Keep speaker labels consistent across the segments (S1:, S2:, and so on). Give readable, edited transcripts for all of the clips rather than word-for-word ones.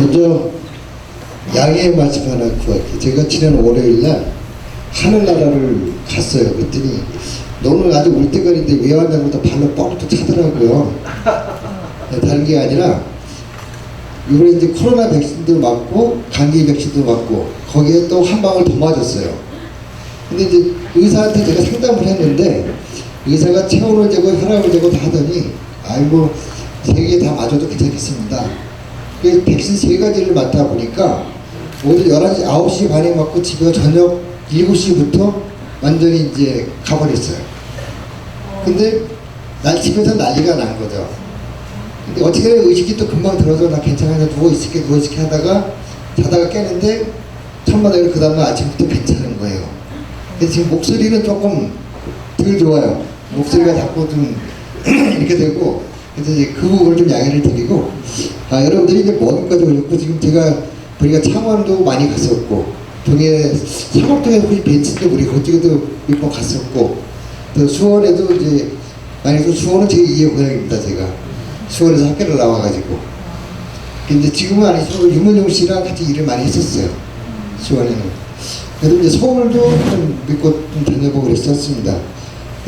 S1: 먼저 양해의 말씀 하나 구할게요. 제가 지난 월요일날 하늘나라를 갔어요. 그랬더니 너는 아직 올 때가 있는데 왜 왔냐고 또 발로 뻥또 차더라고요. 다른 게 아니라 이번에 이제 코로나 백신도 맞고 감기 백신도 맞고 거기에 또 한 방울 더 맞았어요. 근데 이제 의사한테 제가 상담을 했는데 의사가 체온을 재고 혈압을 재고 다 하더니 아이고 3개 다 맞아도 괜찮겠습니다. 그 백신 3가지를 맞다 보니까 오늘 11시, 9시 반에 맞고 집에 저녁 7시부터 완전히 이제 가버렸어요. 근데 난 집에서 난리가 난 거죠. 근데 어떻게 의식이 또 금방 들어서 나 괜찮아 누워있을게 하다가 자다가 깨는데 천만에 그 다음날 아침부터 괜찮은 거예요. 근데 지금 목소리는 조금 덜 좋아요. 목소리가 자꾸 좀 이렇게 되고 그래서 이제 그 부분을 좀 양해를 드리고 여러분들이 이제 뭐까지 오셨고 지금 제가 보니까 창원도 많이 갔었고 동해 상업동에 혹시 벤츠도 우리 그쪽에도 몇 번 갔었고 또 수원에도 이제 많이 그 수원은 제 2의 고향입니다. 제가 수원에서 학교를 나와가지고 근데 지금은 아니죠. 유문용 씨랑 같이 일을 많이 했었어요. 수원에는. 그래도 이제 서울도 좀 몇 곳 좀 다녀보고 그랬었습니다.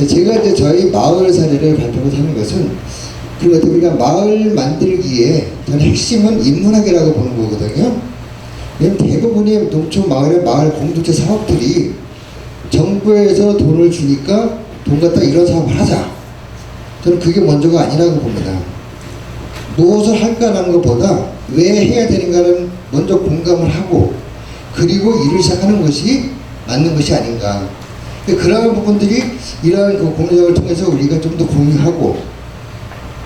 S1: 제가 이제 저희 마을 사례를 발표를 하는 것은 그리고 우리가 마을 만들기에 저는 핵심은 인문학이라고 보는 거거든요. 왜냐면 대부분의 농촌 마을의 마을 공동체 사업들이 정부에서 돈을 주니까 돈 갖다 이런 사업을 하자. 저는 그게 먼저가 아니라고 봅니다. 무엇을 할까라는 것보다 왜 해야 되는가를 먼저 공감을 하고 그리고 일을 시작하는 것이 맞는 것이 아닌가. 그러한 부분들이 이러한 그 공동작을 통해서 우리가 좀 더 공유하고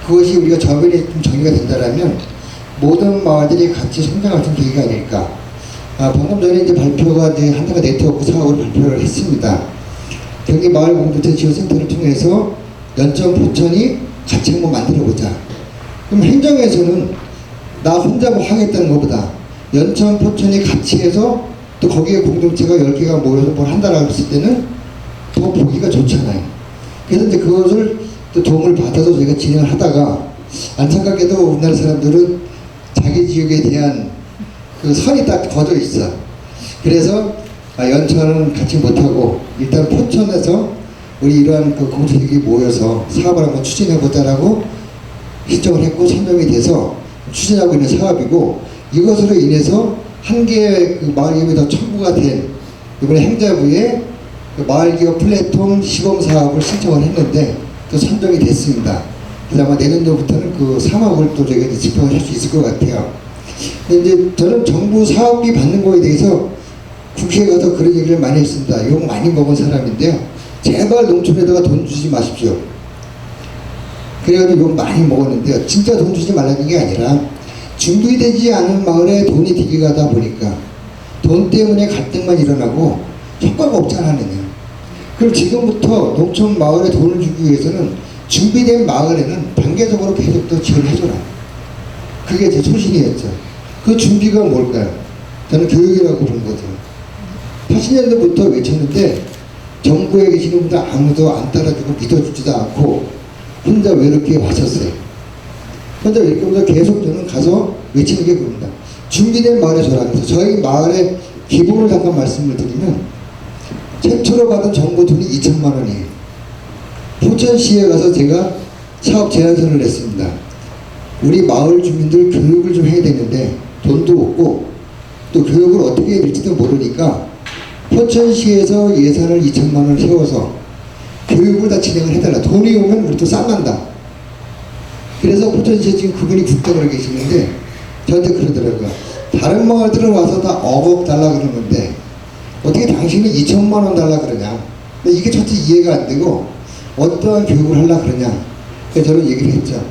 S1: 그것이 우리가 저변에 좀 정리가 된다면 모든 마을들이 같이 성장할 수 있는 계기가 아닐까. 방금 전에 이제 발표가 이제 한나가 네트워크 사업을 발표를 했습니다. 경기 마을 공동체 지원센터를 통해서 연천 포천이 같이 한번 만들어보자. 그럼 행정에서는 나 혼자 뭐 하겠다는 것보다 연천 포천이 같이 해서 또 거기에 공동체가 10개가 모여서 뭘 한다라고 했을 때는 더 보기가 좋잖아요. 그래서 이제 그것을 또 도움을 받아서 저희가 진행을 하다가 안타깝게도 우리나라 사람들은 자기 지역에 대한 그 선이 딱 거져 있어. 그래서 연천은 같이 못하고 일단 포천에서 우리 이러한 그 공동체들이 모여서 사업을 한번 추진해보자라고 신청을 했고 선정이 돼서 추진하고 있는 사업이고 이것으로 인해서 한 개의 그 마을기업이 더 첨부가 된 이번에 행자부에 그 마을기업 플랫폼 시범사업을 신청을 했는데 또 선정이 됐습니다. 그래서 아마 내년도부터는 그 3억을 또 저희가 집행을 할 수 있을 것 같아요. 근데 이제 저는 정부 사업비 받는 거에 대해서 국회에 가서 그런 얘기를 많이 했습니다. 욕 많이 먹은 사람인데요. 제발 농촌에다가 돈 주지 마십시오. 그래가지고 욕 많이 먹었는데요. 진짜 돈 주지 말라는 게 아니라 준비되지 않은 마을에 돈이 들어가다 보니까 돈 때문에 갈등만 일어나고 효과가 없지 않느냐. 그럼 지금부터 농촌 마을에 돈을 주기 위해서는 준비된 마을에는 단계적으로 계속 더 지원해줘라. 그게 제 소신이었죠. 그 준비가 뭘까요? 저는 교육이라고 본 거죠. 80년대부터 외쳤는데 정부에 계시는 분들 아무도 안 따라주고 믿어주지도 않고 혼자 외롭게 와셨어요. 혼자 외롭게 오면서 계속 저는 가서 외치는 게 그겁니다. 준비된 마을에 줘라. 그래서 저희 마을의 기본을 잠깐 말씀을 드리면 최초로 받은 정부 돈이 2천만 원이에요. 포천시에 가서 제가 사업 제안서를 냈습니다. 우리 마을 주민들 교육을 좀 해야 되는데 돈도 없고 또 교육을 어떻게 해야 될지도 모르니까 포천시에서 예산을 2천만 원을 세워서 교육을 다 진행을 해달라. 돈이 오면 우리 또 쌍난다. 그래서 포천시에 지금 그분이 국장으로 계시는데 저한테 그러더라고요. 다른 마을들은 와서 다 억억 달라 그러는데 어떻게 당신은 2천만 원 달라 그러냐. 근데 이게 첫째 이해가 안 되고 어떠한 교육을 하려고 그러냐. 그래서 저는 얘기를 했죠.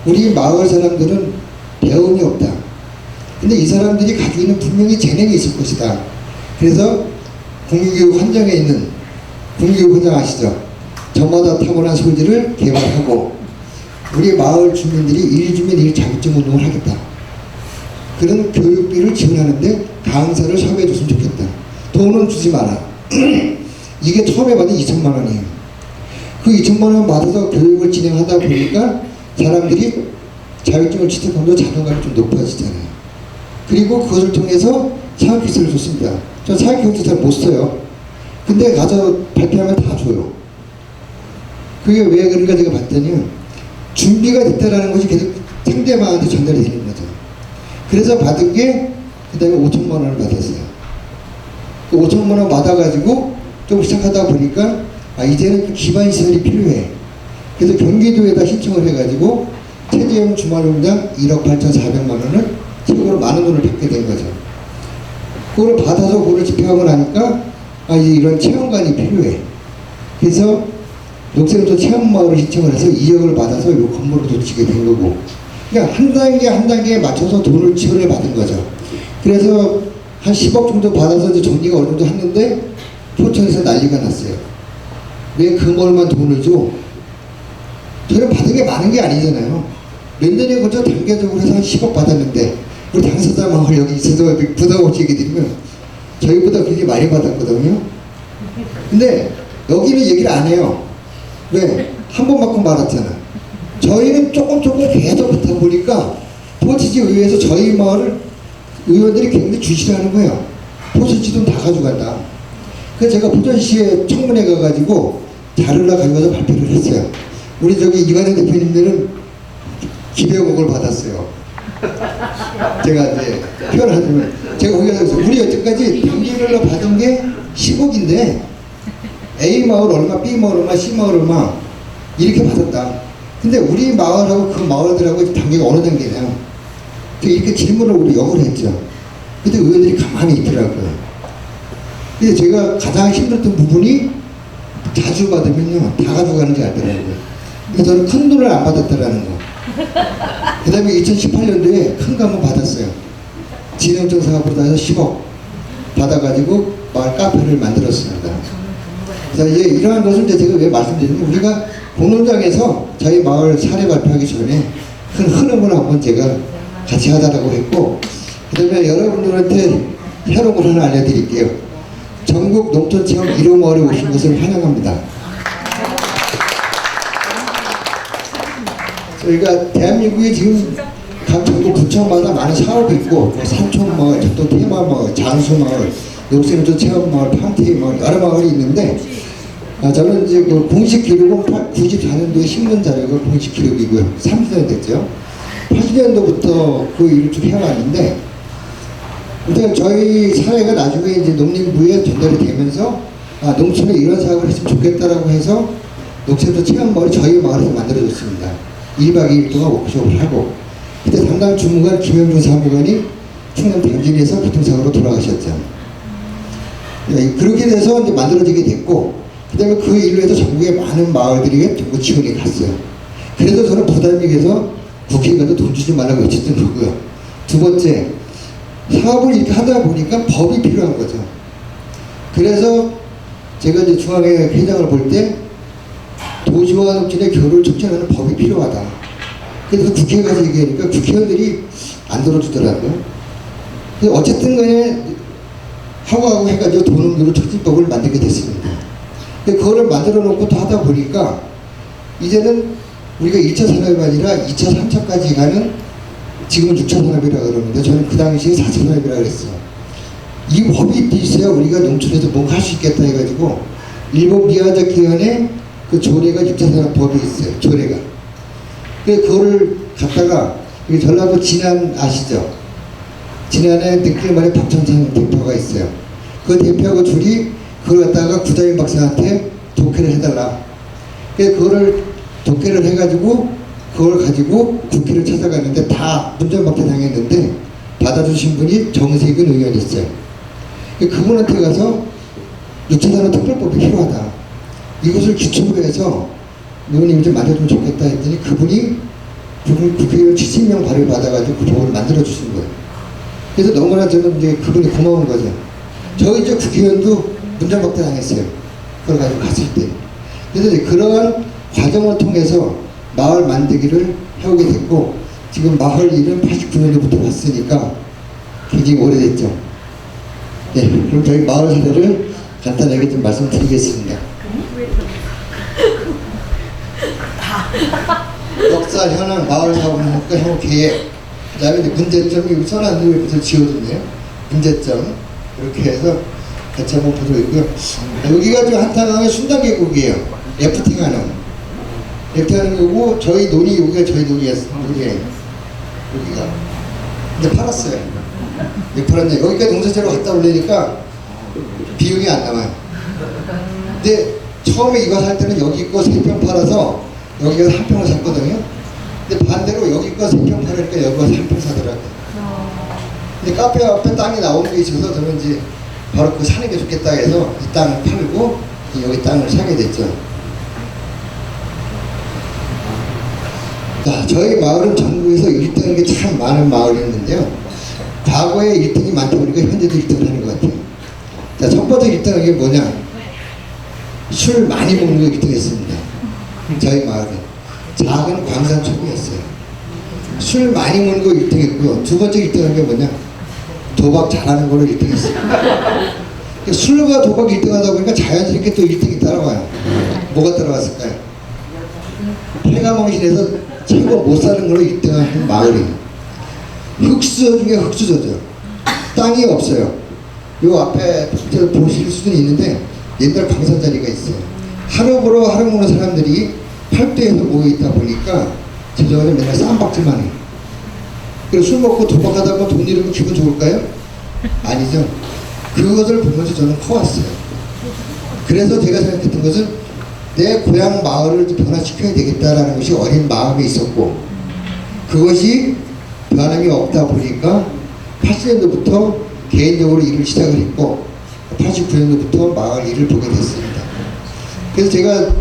S1: 우리 마을 사람들은 배움이 없다. 근데 이 사람들이 가지고 있는 분명히 재능이 있을 것이다. 그래서 국민교육 헌장에 있는 국민교육 헌장 아시죠? 저마다 타고난 소질을 개발하고 우리 마을 주민들이 일주민 일자격증 운동을 하겠다. 그런 교육비를 지원하는데 강사를 섭외해 줬으면 좋겠다. 돈은 주지 마라. 이게 처음에 받은 2천만 원이에요. 그 2천만 원 받아서 교육을 진행하다 보니까 사람들이 자격증을 취득하면서 자존감이 좀 높아지잖아요. 그리고 그것을 통해서 사학기술을 줬습니다. 저 사학기술도 잘 못 써요. 근데 가서 발표하면 다 줘요. 그게 왜 그런가 제가 봤더니 준비가 됐다라는 것이 계속 상대방한테 전달이 되는 거죠. 그래서 받은 게 그 다음에 5천만 원을 받았어요. 그 5천만 원 받아가지고 좀 시작하다 보니까 이제는 좀 기반 시설이 필요해. 그래서 경기도에다 신청을 해가지고 최재형 주말운동 1억 8,400만 원을 최고로 많은 돈을 받게 된 거죠. 그걸 받아서 그걸 집행하고 나니까 이제 이런 체험관이 필요해. 그래서 녹색부터 체험마을을 신청을 해서 2억을 받아서 이 건물을 도치게 된 거고, 그러니까 한 단계 한 단계에 맞춰서 돈을 지원을 받은 거죠. 그래서 한 10억 정도 받아서 이제 정리가 어느 정도 했는데 포천에서 난리가 났어요. 왜 그 멀만 돈을 줘? 저는 받은 게 많은 게 아니잖아요. 몇 년에 걸쳐 단계적으로 해서 한 10억 받았는데 우리 당사자만 여기 있어서 부담 없이 얘기 드리면 저희보다 굉장히 많이 받았거든요. 근데 여기는 얘기를 안 해요. 왜? 한 번만큼 받았잖아. 저희는 조금 계속 받다 보니까 포천시 의회에서 저희 마을을 의원들이 굉장히 주시하는 거예요. 포천시 돈 다 가져간다. 그래서 제가 포천시에 청문회 가가지고 자료를 가져가서 발표를 했어요. 우리 저기 이관영 대표님들은 기대옥을 받았어요. 제가 이제 표현을 하자면 제가 거기 가서 우리 여태까지 단계별로 받은 게 10억인데 A 마을 얼마, B 마을 얼마, C 마을 얼마 이렇게 받았다. 근데 우리 마을하고 그 마을들하고 단계가 어느 단계냐? 이렇게 질문을 우리 역을 했죠. 근데 의원들이 가만히 있더라고요. 근데 제가 가장 힘들었던 부분이 자주 받으면요 다 가져가는지 알더라고요. 그래서 저는 큰 돈을 안 받았다라는 거. 그 다음에 2018년도에 큰 거 한번 받았어요. 진흥청 사업으로 해서 10억 받아가지고 마을 카페를 만들었습니다. 자, 이제 이러한 것을 이제 제가 왜 말씀드리냐면 우리가 공론장에서 저희 마을 사례 발표하기 전에 큰 흐름을 한번 제가 같이 하자라고 했고, 그 다음에 여러분들한테 새로운 걸 하나 알려드릴게요. 전국 농촌체험 1호 마을에 오신 것을 환영합니다. 저희가 대한민국에 지금 각 전국 구청마다 많은 사업이 있고, 뭐 산촌마을, 또 테마마을, 장수마을, 녹색농촌 체험마을, 판테이 마을, 여러 마을이 있는데, 저는 이제 그 공식 기록은 94년도에 신문 자료가 공식 기록이고요. 30년 됐죠. 80년도부터 그 일을 쭉 해왔는데, 일단 저희 사회가 나중에 이제 농림부에 전달이 되면서, 농촌에 이런 사업을 했으면 좋겠다라고 해서, 녹색농촌 체험마을이 저희 마을에서 만들어졌습니다. 1박 2일 동안 워크숍을 하고, 그때 담당 주무관 김영준 사무관이 충남 당진에서 교통사고로 돌아가셨죠. 그렇게 돼서 이제 만들어지게 됐고, 그 다음에 그 일로 해서 전국의 많은 마을들이 정부 지원이 갔어요. 그래서 저는 부담이 돼서 국회에 가서 돈 주지 말라고 외쳤던 거고요. 두 번째, 사업을 이렇게 하다 보니까 법이 필요한 거죠. 그래서 제가 이제 중앙회 회장을 볼 때 도시와 농촌의 교류를 촉진하는 법이 필요하다. 그래서 국회에 가서 얘기하니까 국회의원들이 안 들어주더라고요. 근데 어쨌든 간에 하고 해가지고 도농교류 촉진법을 만들게 됐습니다. 근데 그거를 만들어 놓고 또 하다 보니까 이제는 우리가 1차 산업이 아니라 2차, 3차까지 가는, 지금은 6차 산업이라고 그러는데 저는 그 당시에 4차 산업이라고 그랬어요. 이 법이 있어야 우리가 농촌에서 뭔가 할 수 있겠다 해가지고 일본 미야자 기관의 그 조례가 6차 산업법이 있어요. 조례가. 그래서 그거를 갖다가 전라도 진안 아시죠? 진안에 느낄만의 박천상 대표가 있어요. 그 대표하고 둘이 그걸 갖다가 구자인 박사한테 독해를 해달라. 그래서 그거를 독해를 해가지고 그걸 가지고 국회를 찾아갔는데 다 문전박대 당했는데 받아주신 분이 정세균 의원이 있어요. 그분한테 가서 6차 산업 특별법이 필요하다. 이것을 기초로 해서 의원님이 좀 만들어주면 좋겠다 했더니 그분 국회의원 70명 발의를 받아가지고 그 법을 만들어주신 거예요. 그래서 너무나 저는 이제 그분이 고마운 거죠. 저희 이제 국회의원도 문전박대 당했어요. 그걸 가지고 갔을 때. 그래서 이제 그러한 과정을 통해서 마을 만들기를 해오게 됐고, 지금 마을 일은 89년도부터 왔으니까 굉장히 오래됐죠. 네, 그럼 저희 마을 사례를 간단하게 좀 말씀드리겠습니다. 역사, 현황, 마을 사업, 목표, 향후 계획. 그다음에 이제 문제점이 써놨는데 여기서 지워졌네요. 문제점 이렇게 해서 같이 한번 보도록 있고요. 여기가 좀 한탄강의 순단계곡이에요. 래프팅하는 거고 저희 논이 여기가 저희 논이에요. 여기가 근데 팔았어요. 왜 팔았냐? 여기까지 농사채로 갖다 올리니까 비용이 안 나와요. 근데 처음에 이거 살 때는 여기 거 3평 팔아서 여기가 1평을 샀거든요. 근데 반대로 여기 거 3평 팔으니까 여기 거 3평 사더라고요. 근데 카페 앞에 땅이 나오는 게 있어서 저는 이제 바로 그 사는 게 좋겠다 해서 이 땅을 팔고 여기 땅을 사게 됐죠. 자, 저희 마을은 전국에서 1등한 게 참 많은 마을이었는데요. 과거에 1등이 많다 보니까 현재도 1등을 하는 것 같아요. 자, 첫 번째 1등한 게 뭐냐? 술 많이 먹는 거 1등 했습니다. 저희 마을은. 작은 광산촌이었어요. 술 많이 먹는 거 1등 했고요. 두 번째 1등한 게 뭐냐? 도박 잘하는 걸로 1등 했어요. 술과 도박 1등 하다 보니까 자연스럽게 또 1등이 따라와요. 뭐가 따라왔을까요? 폐가망신에서 최고 못 사는 걸로 1등한 마을이에요. 흙수저 중에 흙수저죠. 땅이 없어요. 요 앞에 보실 수는 있는데 옛날 광산 자리가 있어요. 하루 보러 하루 먹는 사람들이 팔도에서 모여 있다 보니까 제자들은 맨날 쌈박질만 해요. 그리고 술 먹고 도박하다 보면 돈 잃으면 기분 좋을까요? 아니죠. 그것을 보면서 저는 커왔어요. 그래서 제가 생각했던 것은 내 고향 마을을 변화시켜야 되겠다라는 것이 어린 마음이 있었고, 그것이 변함이 없다 보니까 80년도부터 개인적으로 일을 시작을 했고 89년도부터 마을 일을 보게 됐습니다. 그래서 제가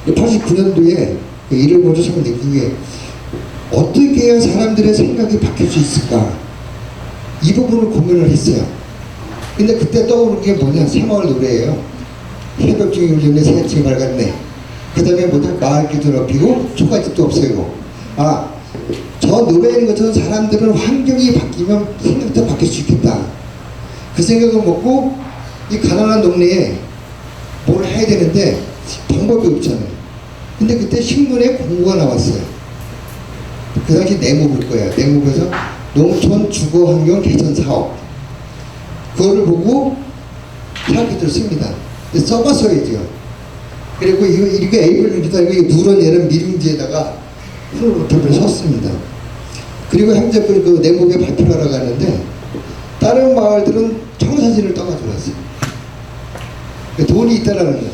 S1: 89년도에 일을 보면서 참 느낀 게 어떻게 해야 사람들의 생각이 바뀔 수 있을까, 이 부분을 고민을 했어요. 근데 그때 떠오른 게 뭐냐, 새마을 노래예요. 새벽중이 울리네 새해층이 밝았네. 그 다음에 뭐냐, 마을길도 넓히고 초가집도 없애고. 아, 저 노래인 것처럼 사람들은 환경이 바뀌면 생각도 바뀔 수 있겠다. 그 생각을 먹고 이 가난한 동네에 뭘 해야 되는데 방법이 없잖아요. 근데 그때 신문에 공고가 나왔어요. 그 당시 내목일 거예요. 내목에서 농촌 주거환경 개선 사업. 그거를 보고 사람들이 씁니다. 써봤어야죠. 그리고 이게 에이블 누르다 이게 누런 얘는 미룽지에다가 프로토를 썼습니다. 그리고 행정부를 그 내목에 발표를 하러 갔는데 다른 마을들은 청사진을 떠가지고 왔어요. 돈이 있다라는 거죠.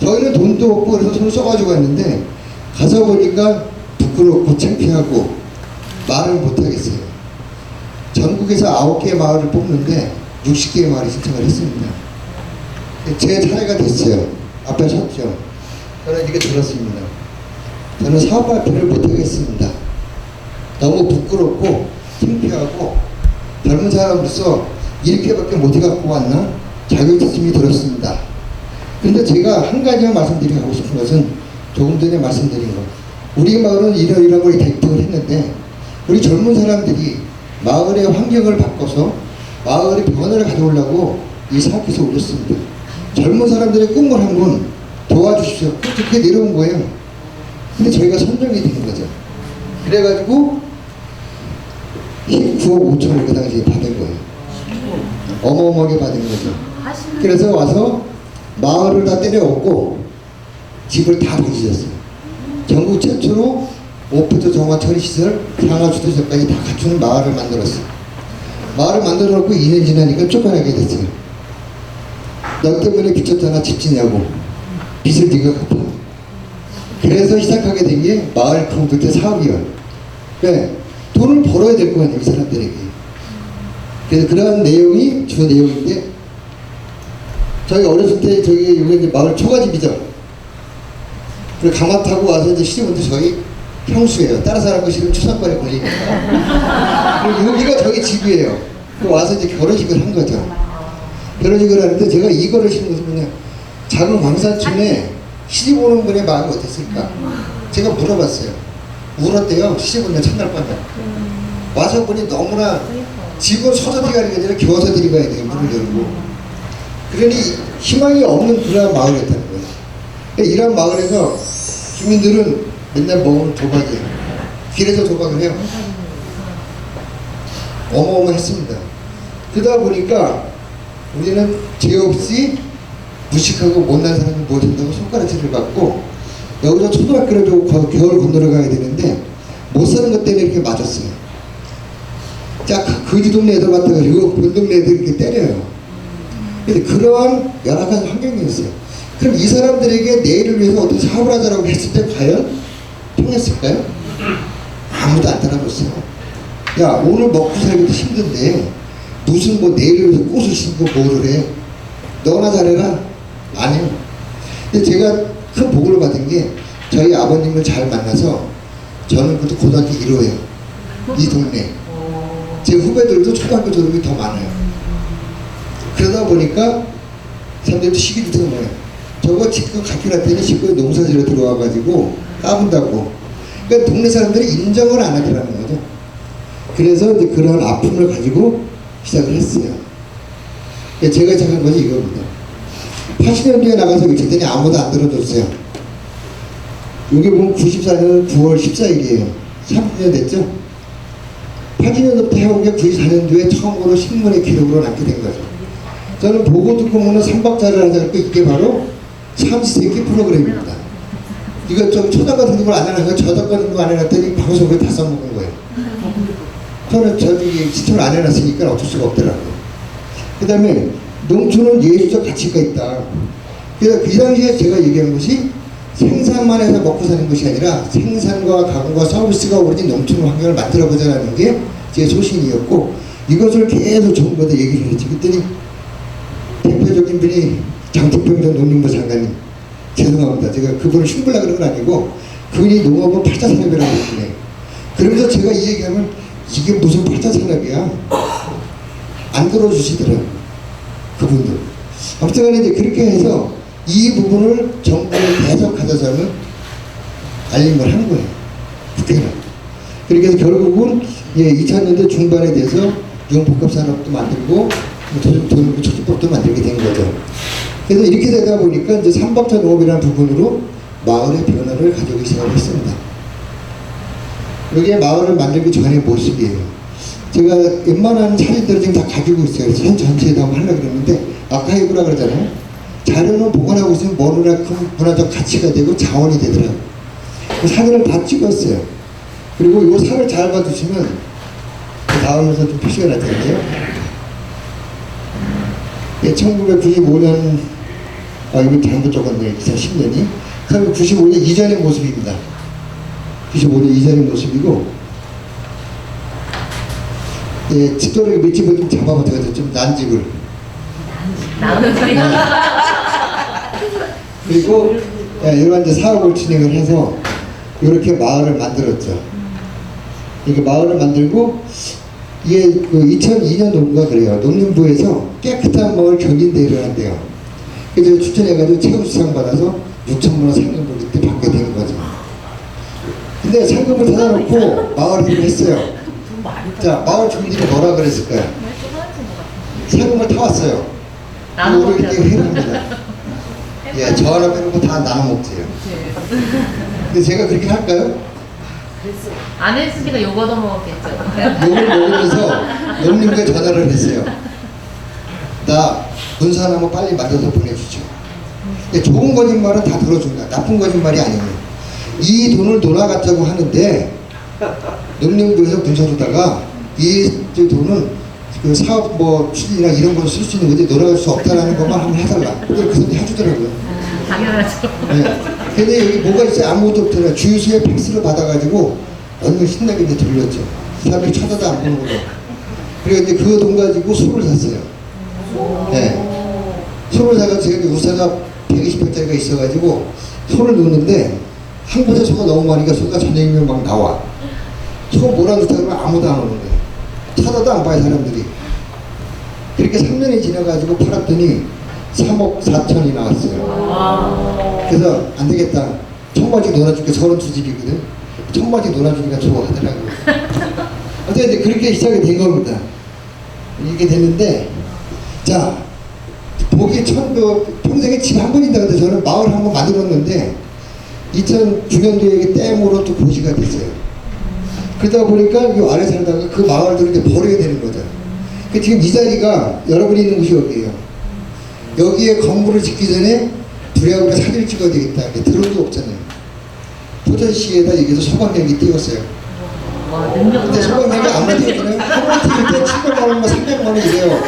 S1: 저희는 돈도 없고 그래서 손을 써가지고 갔는데 가서 보니까 부끄럽고 창피하고 말을 못하겠어요. 전국에서 9개의 마을을 뽑는데 60개의 마을이 신청을 했습니다. 제 차례가 됐어요. 앞에 섰죠. 저는 이렇게 들었습니다. 저는 사업 발표를 못하겠습니다. 너무 부끄럽고 창피하고 젊은 사람으로서 이렇게밖에 못 해갖고 왔나? 자격지심이 들었습니다. 근데 제가 한 가지만 말씀드리고 싶은 것은 조금 전에 말씀드린 것. 우리 마을은 이러이러한 걸 대입을 했는데 우리 젊은 사람들이 마을의 환경을 바꿔서 마을의 변화를 가져오려고 이 사업에서 올렸습니다. 젊은 사람들의 꿈을 한번 도와주십시오. 그렇게 내려온 거예요. 근데 저희가 선정이 된 거죠. 그래가지고 19억 5천을 그 당시에 받은 거예요. 어마어마하게 받은 거죠. 그래서 와서 마을을 다 때려엎고 집을 다 다지셨어요. 전국 최초로 오프도 정화 처리시설, 상하주도시설까지 다 갖추는 마을을 만들었어요. 마을을 만들어 놓고 2년 지나니까 쫓겨나게 됐어요. 너 때문에 빚졌잖아, 집 지냐고. 빚을 네가 갚아. 그래서 시작하게 된 게 마을 컴퓨터 사업이에요. 왜? 돈을 벌어야 될 거 아니에요, 이 사람들에게. 그래서 그러한 내용이 주 내용인데, 저희 어렸을 때 저기 여기 이제 마을 초가집이죠. 그리고 가마 타고 와서 이제 시집온데 저희 형수예요. 다른 사람 거 싫으면 추상권에 걸리니까. 그리고 여기가 저희 집이에요. 그리고 와서 이제 결혼식을 한 거죠. 결혼식을 하는데 제가 이거를 싫은 것은 그냥 작은 광산촌에 시집 오는 분의 마음이 어땠을까? 제가 물어봤어요. 울었대요. 시집 오면 첫날 밤에. 와서 보니 너무나 집은 서서히 가는 게 아니라 겨서들이 가야 돼요. 문을 열고. 그러니 희망이 없는 그런 마을이었다는 거예요. 이런 마을에서 주민들은 맨날 먹은 도박이에요. 길에서 도박을 해요. 어마어마했습니다. 그러다 보니까 우리는 죄 없이 무식하고 못난 사람이 뭐 된다고 손가락질을 받고, 여기서 초등학교를 겨울 건너러 가야 되는데 못 사는 것 때문에 이렇게 맞았어요. 자, 거지 동네 애들 같아가 그리고 본 동네 애들 이렇게 때려요. 그래서 그러한 열악한 환경이었어요. 그럼 이 사람들에게 내일을 위해서 어떤 사업을 하자라고 했을 때 과연 통했을까요? 아무도 안 따라줬어요. 야, 오늘 먹고 살기도 힘든데 무슨 뭐 내일을 위해서 꽃을 심고 뭐를 해? 너나 잘해라? 아니요. 근데 제가 큰 복을 받은 게 저희 아버님을 잘 만나서, 저는 그때 고등학교 1호예요. 이 동네. 제 후배들도 초등학교 졸업이 더 많아요. 그러다 보니까 사람들도 시기도 되는 거예요. 저거 직구 갖기 났더니 직구에 농사지러 들어와가지고 까분다고. 그러니까 동네 사람들이 인정을 안 하더라는 거죠. 그래서 이제 그런 아픔을 가지고 시작을 했어요. 제가 시작한 것이 이겁니다. 80년대에 나가서 외쳤더니 아무도 안 들어줬어요. 여기 보면 94년 9월 14일이에요. 30년 됐죠? 80년부터 해온 게 94년도에 처음으로 신문의 기록으로 남게 된 거죠. 저는 보고 듣고 먹는 3박자를 하자고, 이게 바로 삼시세끼 프로그램입니다. 이거 좀 초장 같은 걸 안 해놨어요. 저작 같은 거 안 해놨더니 방송국에 다 써먹은 거예요. 저는 저기 시청을 안 해놨으니까 어쩔 수가 없더라고요. 그 다음에 농촌은 예술적 가치가 있다. 그래서 그 당시에 제가 얘기한 것이 생산만 해서 먹고 사는 것이 아니라 생산과 가공과 서비스가 오로지 농촌 환경을 만들어보자는 게 제 소신이었고, 이것을 계속 정부한테 얘기를 했지. 그랬더니 대표적인 분이 장태평 전 농림부 장관님, 죄송합니다. 제가 그분을 흉보려고 그런 건 아니고, 그분이 농업은 팔자산업이라고 했네. 그러면서 제가 이 얘기하면 이게 무슨 팔자산업이야? 안 들어주시더라고요. 그분들. 아무튼 간에 이제 그렇게 해서 이 부분을 정부에 계속 가져서는 알림을 한 거예요. 국회는. 그렇게 해서 결국은 2000년대 중반에 돼서 융복합산업도 만들고 도농교촉진법도 만들게 된 거죠. 그래서 이렇게 되다 보니까 이제 삼박자 농업이라는 부분으로 마을의 변화를 가져오기 시작을 했습니다. 여기에 마을을 만들기 전의 모습이에요. 제가 웬만한 사진들을 지금 다 가지고 있어요. 현 전체에다 한번 하려고 그랬는데, 아카이브라 그러잖아요. 자료는 보관하고 있으면 뭐나 큰 문화적 가치가 되고 자원이 되더라고요. 그 사진을 다 찍었어요. 그리고 이 산을 잘 봐주시면 그 다음에서 좀 표시가 날 텐데요. 1995년, 이거 잘못 적었네요. 2010년이. 1995년 이전의 모습입니다. 95년 이전의 모습이고, 집도를 몇 집을 좀 잡아보세요. 좀 난 집을.
S2: 나는
S1: 그리고 여러 가지 사업을 진행을 해서 이렇게 마을을 만들었죠. 이렇게 마을을 만들고, 이게 그 2002년도인가 그래요. 농림부에서 깨끗한 마을 경진대회를 한대요. 그래서 추천해가지고 최우수상 받아서 6천만 원 상금을 그때 받게 된 거죠. 근데 상금을 받아놓고 마을 일을 했어요. 자, 마을 주민들이 뭐라 그랬을까요? 상금을 타왔어요. 우리 그때 회를 합니다. 저 하나 빼놓고 다 나눠 먹지요. 근데 제가 그렇게 할까요?
S2: 안 했으니까 욕 얻어먹었겠죠.
S1: 욕을 먹으면서 농림부에 전화를 했어요. 나 문서나무 빨리 만들어서 보내주죠. 근데 좋은 거짓말은 다 들어준다. 나쁜 거짓말이 아니에요. 이 돈을 놀아갔자고 하는데 농림부에서 문서로다가 이 돈은 그 사업 뭐 추진이나 이런 걸 쓸 수 있는 거지 놀아갈 수 없다라는 것만 한번 해달라. 근데 그 소리 해주더라고요.
S2: 당연하죠.
S1: 네. 근데 여기 뭐가 있어요? 아무것도 없잖아요. 주유소에 팩스를 받아가지고 얼마나 신나게 이제 돌렸죠. 사람들이 쳐다도 안 보는 거죠. 그리고 이제 그 돈 가지고 소를 샀어요. 네. 소를 사가지고 제가 우사가 120평짜리가 있어가지고 소를 놓는데 한 곳에 소가 너무 많으니까 소가 저녁이면 막 나와. 소 몰아넣다 그러면 아무도 안 오는 거예요. 쳐다도 안 봐요, 사람들이. 그렇게 3년이 지나가지고 팔았더니 3억 4천이 나왔어요. 그래서 안 되겠다. 청바지 놀아줄게. 32집이거든. 청바지 놀아주니까 좋아하더라고요. 어쨌든 이제 그렇게 시작이 된 겁니다. 이게 됐는데, 자, 보기 평생에 집 한 번인다. 근데 저는 마을 한 번 만들었는데, 2009년도에 댐으로 또 고시가 됐어요. 그러다 보니까 이 아래 살다가 그 마을들을 이제 버려야 되는 거죠. 그 지금 이 자리가 여러분이 있는 곳이 여기예요. 여기에 건물을 짓기 전에 부랴부랴 사진을 찍어야 되겠다. 드론도 없잖아요. 포천시에다 여기서 소방헬기 띄웠어요.
S2: 와, 능력.
S1: 근데 소방헬기 아무나 띄웠잖아요. 한번 띄울 때 700만 원과 300만 원 이래요.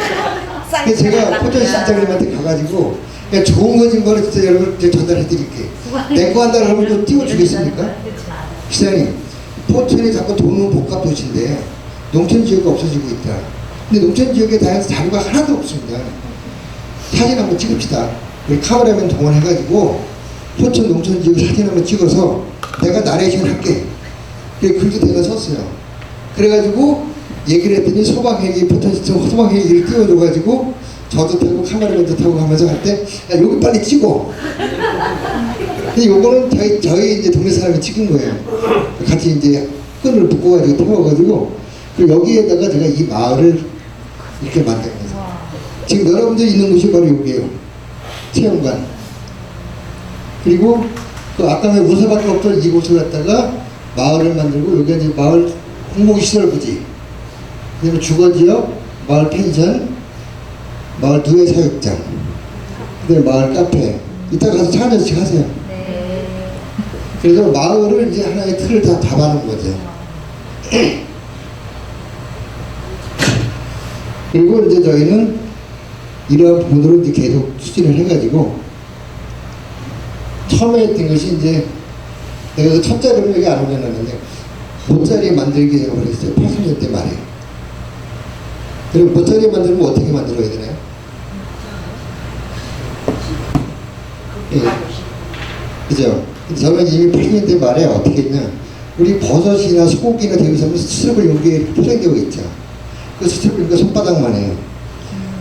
S1: 그래서 제가 포천시장님한테 가가지고 그냥 좋은 거진 거를 진짜 여러분 이제 전달해 드릴게. 내 거 한다고 하면 좀 띄워주겠습니까? 시장님, 포천이 자꾸 도는 복합 도시인데 농촌 지역이 없어지고 있다. 근데 농촌 지역에 대한 자료가 하나도 없습니다. 사진 한번 찍읍시다. 우리 카메라맨 동원해가지고 포천 농촌 지역 사진 한번 찍어서 내가 나레이션 할게. 그래 글도 내가 썼어요. 그래가지고 얘기를 했더니 소방헬기 포천시청 소방헬기를 띄워줘가지고 저도 타고 카메라맨도 타고 가면서 할 때 야 여기 빨리 찍어. 근데 요거는 저희 이제 동네 사람이 찍은 거예요. 같이 이제 끈을 묶어가지고 태워가지고 그리고 여기에다가 제가 이 마을을 이렇게 만든 거예요. 지금 여러분들이 있는 곳이 바로 여기에요. 체험관. 그리고 그 아까 왜 우서밖에 없던 이곳을 갖다가 마을을 만들고 여기가 이제 마을 공공시설부지, 그다음에 주거지역, 마을 펜션, 마을 누회 사육장, 그다음에 마을 카페. 이따 가서 차 한 잔씩 하세요.
S2: 네.
S1: 그래서 마을을 이제 하나의 틀을 다 잡아놓은 거죠. 그리고 이제 저희는 이러한 부분으로 이제 계속 추진을 해가지고 처음에 했던 것이 이제 내가 그 첫 자리로 여기 안 올려놨는데 모짜리 만들기 제가 그랬어요. 80년대 말에. 그리고 모짜리 만들면 어떻게 만들어야 되나요? 예. 그죠? 저는 이미 80년대 말에 어떻게 했냐, 우리 버섯이나 소고기나 대비하면 수첩을 여기에 포장되어 있죠. 그 수첩을 그러니까 손바닥만 해요.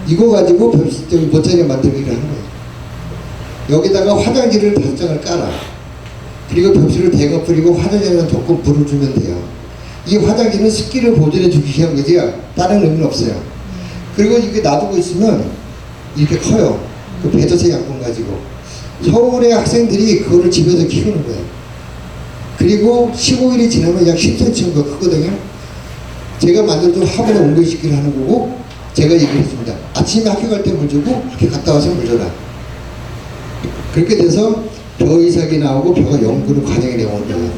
S1: 이거 가지고 모짜리 만들기를 하는 거예요. 여기다가 화장지를 5장을 깔아. 그리고 벽지를 대거 뿌리고 화장지는 조금 불을 주면 돼요. 이 화장지는 습기를 보존해 주기 위한 거지요. 다른 의미는 없어요. 그리고 이게 놔두고 있으면 이렇게 커요. 그 배도체 양분 가지고. 서울의 학생들이 그거를 집에서 키우는 거예요. 그리고 15일이 지나면 약 10cm 정도 크거든요. 제가 만들어준 화분에 옮겨시키를 하는 거고, 제가 얘기를 했습니다. 아침에 학교 갈 때 물 주고 학교 갔다 와서 물 줘라. 그렇게 돼서 벼 이삭이 나오고 벼가 연구를 과정에 내온 거예요.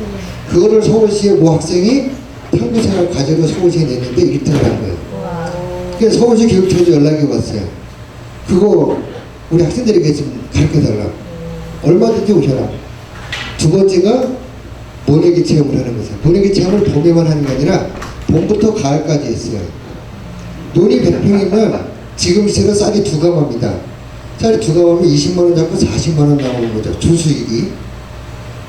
S1: 그거를 서울시의 모 학생이 탐구생활 과제로 서울시에 냈는데 1등을 한 거예요. 그래서 서울시 교육청에서 연락이 왔어요. 그거 우리 학생들에게 좀 가르쳐달라. 얼마든지 오셔라. 두 번째가 모내기 체험을 하는 거죠. 모내기 체험을 봄에만 하는 게 아니라 봄부터 가을까지 했어요. 논이 100평이면 지금 시세로 쌀이 2가마입니다. 쌀이 2가마면 20만원 잡고 40만원 나오는 거죠. 주수익이.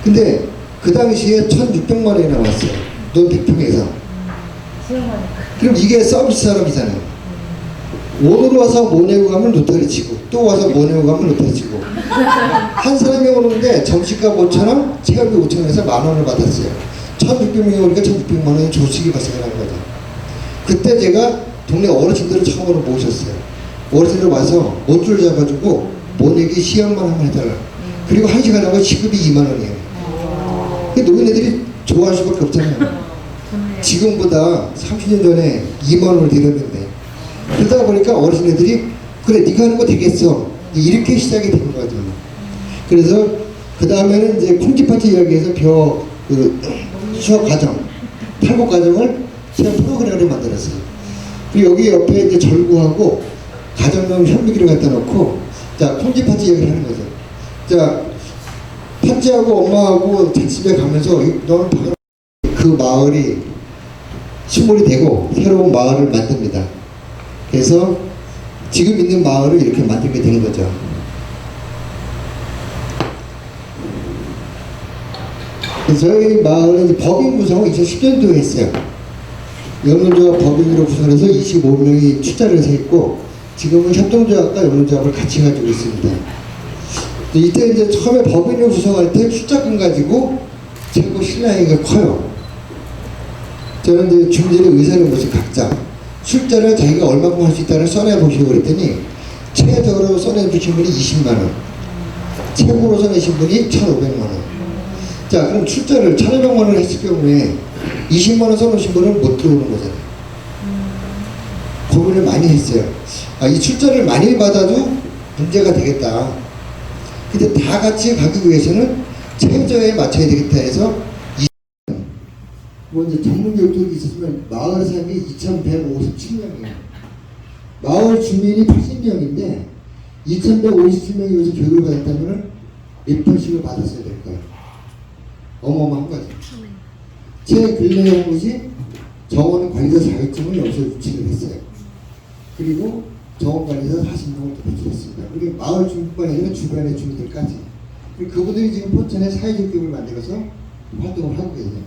S1: 근데 그 당시에 1600만원이 나왔어요. 논 100평에서. 그럼 이게 서비스 사람이잖아요. 오늘 와서 모내고 가면 로터리 치고, 또 와서 모내고 가면 로터리 치고. 한 사람이 오는데 점심값 5,000원, 체험비 5,000원에서 10,000원을 받았어요. 1600명이 오니까 1600만원의 조수익이 발생하는 거죠. 그때 제가 동네 어르신들을 처음으로 모셨어요. 어르신들 와서 못줄 잡아주고 모내기 시험만 한번 해달라. 그리고 1시간 하고 시급이 2만원이에요. 노인네들이 좋아할 수밖에 없잖아요. 지금보다 30년 전에 2만원을 드렸는데, 그러다 보니까 어르신들이 그래 네가 하는 거 되겠어, 이렇게 시작이 된 거죠. 그래서 그 다음에는 이제 콩쥐파트 이야기에서 수학 과정, 탈곡 과정을 제가 프로그램을 만들었어요. 그리고 여기 옆에 이제 절구하고 가정용 현미기를 갖다 놓고, 자, 콩쥐파트 이야기를 하는 거죠. 자, 팥쥐하고 엄마하고 집에 가면서 너는 그 마을이 수몰이 되고 새로운 마을을 만듭니다. 그래서 지금 있는 마을을 이렇게 만들게 된 거죠. 저희 마을은 이제 법인 구성을 2010년도에 했어요. 영농조합 법인으로 구성해서 25명이 출자를 해서 했고, 지금은 협동조합과 영농조합을 같이 가지고 있습니다. 이때 이제 처음에 법인을 구성할 때 출자금 가지고 최고 신뢰가 커요. 저는 이제 중진의 의사를 모신 각자 출자를 자기가 얼마큼 할 수 있다를 써내보시고 그랬더니, 최저로 써내주신 분이 20만원, 최고로 써내신 분이 1,500만원. 자, 그럼 출자를 1,500만원 했을 경우에 20만 원 써놓으신 분은 못 들어오는 거잖아요. 고민을 많이 했어요. 이 출전을 많이 받아도 문제가 되겠다. 근데 다 같이 가기 위해서는 최저에 맞춰야 되겠다 해서 뭐 이제 전문 교육들이 있었으면 마을 사람이 2,157명이에요. 마을 주민이 80명인데 2,157명이 여기서 교육을 받았다면 몇 편씩을 받았어야 될 거예요. 어마어마한 거죠. 최근래에 한 것이 정원 관리사 자격증을 여기서 유치를 했어요. 그리고 정원 관리사 40명을 또 배출했습니다. 그리고 마을 주민뿐 아니라 주변의 주민들까지. 그리고 그분들이 지금 포천에 사회적 교육을 만들어서 활동을 하고 계세요.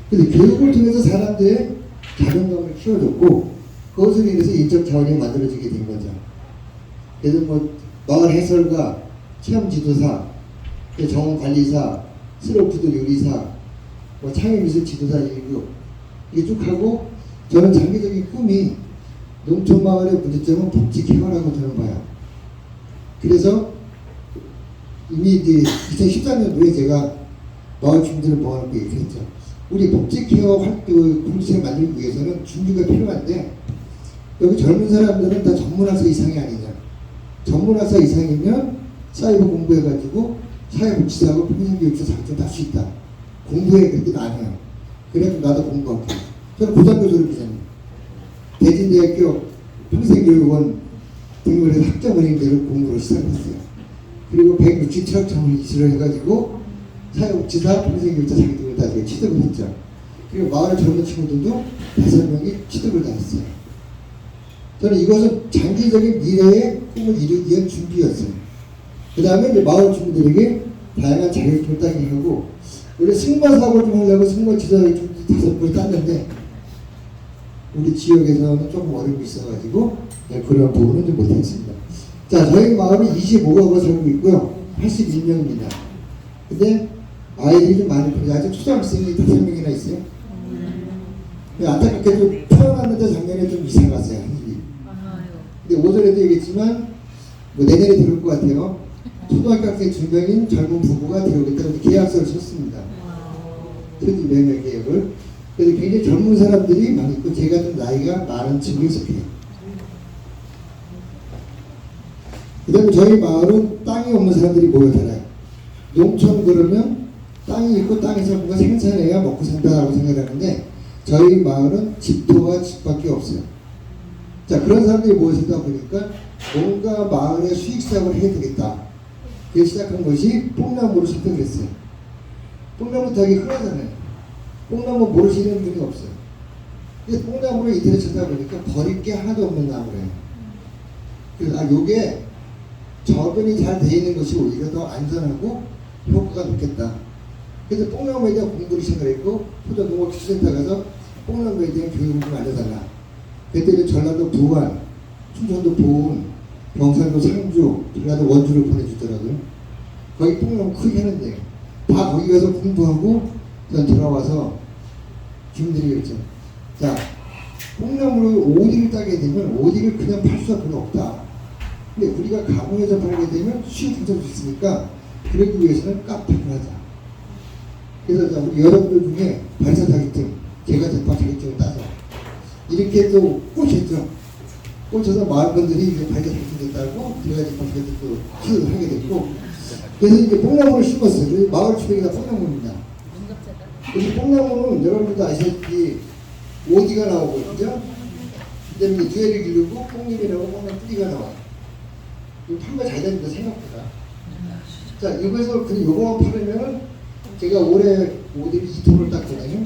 S1: 근데 교육을 통해서 사람들의 자존감을 키워줬고 그것으로 인해서 인적 자원이 만들어지게 된 거죠. 그래서 뭐 마을 해설가, 체험 지도사, 정원 관리사, 슬로푸드 요리사, 뭐 창의미술 지도사 1급 이게 쭉 하고 저는 장기적인 꿈이 농촌 마을의 문제점은 복지 개발하고 저는 봐요. 그래서 이미 이제 2013년도에 제가 마을 주민들을 모아놓고 얘기했죠. 우리 복지 케어 활동 공동체를 만들기 위해서는 준비가 필요한데 여기 젊은 사람들은 다 전문학사 이상이 아니냐. 전문학사 이상이면 사이버 공부해가지고 사회복지사하고 평생교육사 자격증 딸 수 있다. 공부해 그랬더니 아니에요. 그래서 나도 공부할게. 저는 고등학교 졸업이잖아요. 대진대학교 평생교육원 등록을 해서 학자모님들을 공부를 시작했어요. 그리고 167학점을 이수를 해가지고 사회복지사 평생교육사 자격증을 따지고 취득을 했죠. 그리고 마을 젊은 친구들도 5명이 취득을 다 했어요. 저는 이것은 장기적인 미래의 꿈을 이루기 위한 준비였어요. 그 다음에 이제 마을 주민들에게 다양한 자격증을 따게 하고 원래 승마사고를 좀 하려고 승마지도 자격증 5번을 땄는데 우리 지역에서는 조금 어려움이 있어가지고 그런 부분은 좀 못했습니다. 자, 저희 마을이 25가구가 살고 있고요. 81명입니다. 근데 아이들이 좀 많이 보여요. 아직 초등학생이 5명이나 있어요. 안타깝게도 태어났는데 작년에 좀 이사 갔어요. 근데 오전에도 얘기했지만 뭐 내년에 들어올 것 같아요. 초등학교 학생 2명인 젊은 부부가 들어오겠다고 계약서를 썼습니다. 토지 매매 계약을. 그래서 굉장히 젊은 사람들이 많이 있고 제가 좀 나이가 많은 친구에 속해요. 그 다음에 저희 마을은 땅이 없는 사람들이 모여 살아요. 농촌 그러면 땅이 있고 땅에서 뭔가 생산해야 먹고 산다라고 생각하는데 저희 마을은 집터와 집밖에 없어요. 자, 그런 사람들이 모여 살다 보니까 뭔가 마을의 수익사업을 해야 되겠다. 그래서 시작한 것이 뽕나무를 선택을 했어요. 뽕나무 되게 흔하잖아요. 뽕나무 모르시는 분이 없어요. 근데 뽕나무를 인터넷 찾아보니까 버릴 게 하나도 없는 나무래요. 그래서 요게 저변이 잘 돼 있는 것이 오히려 더 안전하고 효과가 높겠다. 그래서 뽕나무에 대한 공부를 시작했고 포도농업기술센터 가서 뽕나무에 대한 교육을 좀 알려달라. 그때는 전라도 부안, 충청도 보은, 경상도 상주, 전라도 원주를 보내주더라고요. 거기 뽕나무 크게 하는데 다 거기 가서 공부하고 전 돌아와서 주민들이 그랬죠. 자, 뽕나무를 오디를 따게 되면 오디를 그냥 팔 수가 별로 없다. 근데 우리가 가공해서 팔게 되면 수익 붙을 수 있으니까 그러기 위해서는 카페를 하자. 그래서 우리 여러분들 중에 발사 자격증, 제가 대파 자격증을 따서 이렇게 또 꽂혔죠. 꽂혀서 마을 분들이 이제 발사 자격증 됐다고 제가 대파 자격증도 시도를 하게 됐고 그래서 이제 뽕나무를 심었어요. 그래서 마을 주변이가 뽕나무입니다. 이 뽕나무는 여러분들도 아시다시피 오디가 나오고 그죠? 그다음에 뇌를 기르고 뽕잎이 나오고 뽕나무 뿌리가 나와요. 판매 잘 됩니다 생각보다. 자, 이거에서 그냥 요거만 팔으면 제가 올해 오디를 2톤을 땄거든요.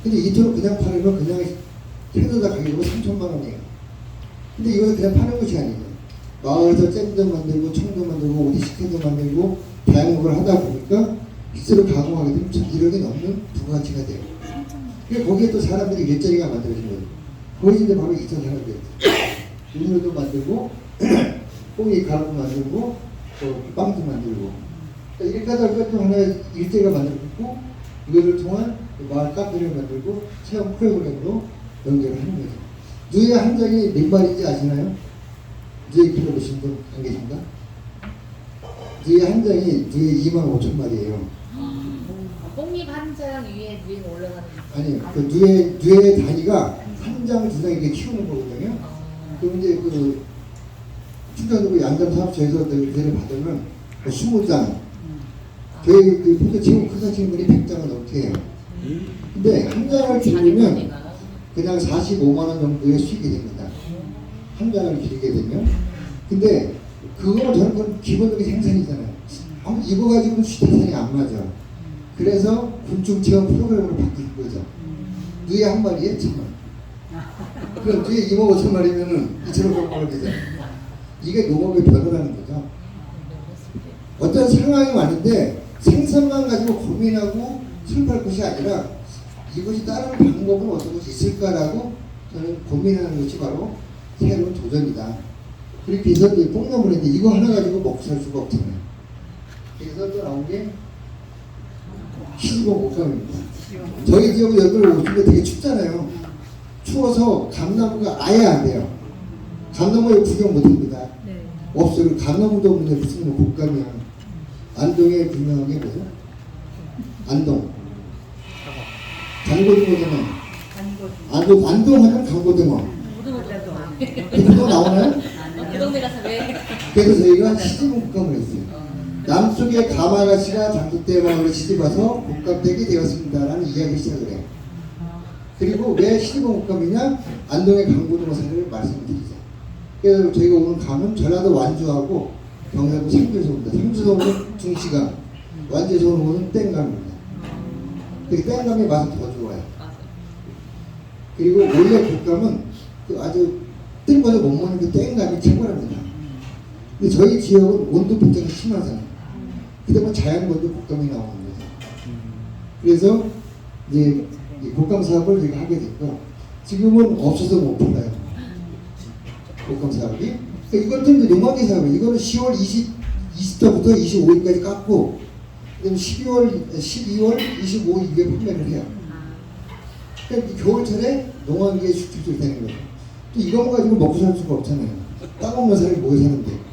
S1: 근데 2톤을 그냥 팔으면 그냥 생산자 가격으로 3천만 원이에요. 근데 이거는 그냥 파는 것이 아니에요. 마을에서 잼도 만들고 청도 만들고 오디 식혜도 만들고 다양한 걸 하다 보니까 빚으로 가공하게 되면 1억이 넘는 부가가치가 돼요. 그러니까 거기에 또 사람들이 일자리가 만들어진 거예요. 거기 이제 바로 2천 사람들. 음료도 만들고 뽕이 가루 만들고 또 빵도 만들고 그러니까 이렇게 하다 보니까 또 하나의 일자리가 만들어졌고 이거를 통한 마을 카페를 만들고 체험 프로그램으로 연결을 하는 거죠. 누에 한 장이 몇 마리인지 아시나요? 누에 들어보신 분 안 계신가? 누에 한 장이 누에 25,000마리예요.
S2: 뽕잎 한 장 위에 누에가 올라가는
S1: 아니 그 누에 단위가 한 장, 두 장 이렇게 키우는 거거든요. 그럼 이제 그 충청도구 양담사업소에서 누에를 받으면 20장. 저희 그 포도 지금 크사시는 분이 100장을 넘게 해요. 근데 한 장을 기르면 그냥 45만 원 정도의 수익이 됩니다. 한 장을 기르게 되면. 근데 그거는 저는 그건 기본적인 생산이잖아요. 아무 이거 가지고는 수익생산이 안 맞아. 그래서 곤충 체험 프로그램으로 바뀐 거죠. 누에 한 마리에 1,000만 원. 그럼 누에 2만 5천 마리면은 2,500만 원 되잖아요. 이게 농업의 변화라는 거죠. 어떤 상황이 많은데 생산만 가지고 고민하고 슬퍼할 것이 아니라 이것이 다른 방법은 어떤 것이 있을까라고 저는 고민하는 것이 바로 새로운 도전이다. 그렇게 해서 이제 뽕나무를 했는데 이거 하나 가지고 먹고 살 수가 없잖아요. 그래서 또 나온 게 시지봉 옥감입니다. 저희 지역은 여기 오시면 되게 춥잖아요. 추워서 감나무가 아예 안 돼요. 감나무에 구경 못 합니다.
S2: 네.
S1: 없어요. 감나무도 없는데 무슨 곶감이야. 안동에 유명한 게 뭐죠? 안동. 장고등어잖아요. 안동 하면 강고등어. 그거 나오나요?
S2: 그 동네 가서 왜?
S1: 그래서 저희가 시지봉 곶감을 했어요. 남쪽에 가마가시가 장독대 마을을 시집와서 곶감댁이 되었습니다라는 이야기를 시작을 해요. 그리고 왜 시지봉 곶감이냐? 안동의 강고등어 사례를 말씀을 드리죠. 그래서 저희가 오늘 감은 전라도 완주하고 경상도 상주에서 옵니다. 상주에서 오는 중시감, 완주에서 오는 거는 땡감입니다. 그 땡감의 맛은 더 좋아요. 그리고 원래 곶감은 그 아주 뜬 거를 못 먹는 그 땡감이 최고랍니다. 근데 저희 지역은 온도 변화가 심하잖아요. 그다음에 자연건조 곶감이 나오는 거죠. 그래서 이제 이 곶감 사업을 저희가 하게 됐고 지금은 없어서 못 팔아요. 곶감 사업이. 그러니까 이것도 이제 농악기 사업이에요. 이거는 10월 20일부터 25일까지 깎고 그다음에 12월 25일 이후에 판매를 해요. 그러니까 겨울철에 농악기에 수출이 되는 거죠. 또 이거 가지고 먹고 살 수가 없잖아요. 땅 없는 사람이 뭐 사는데.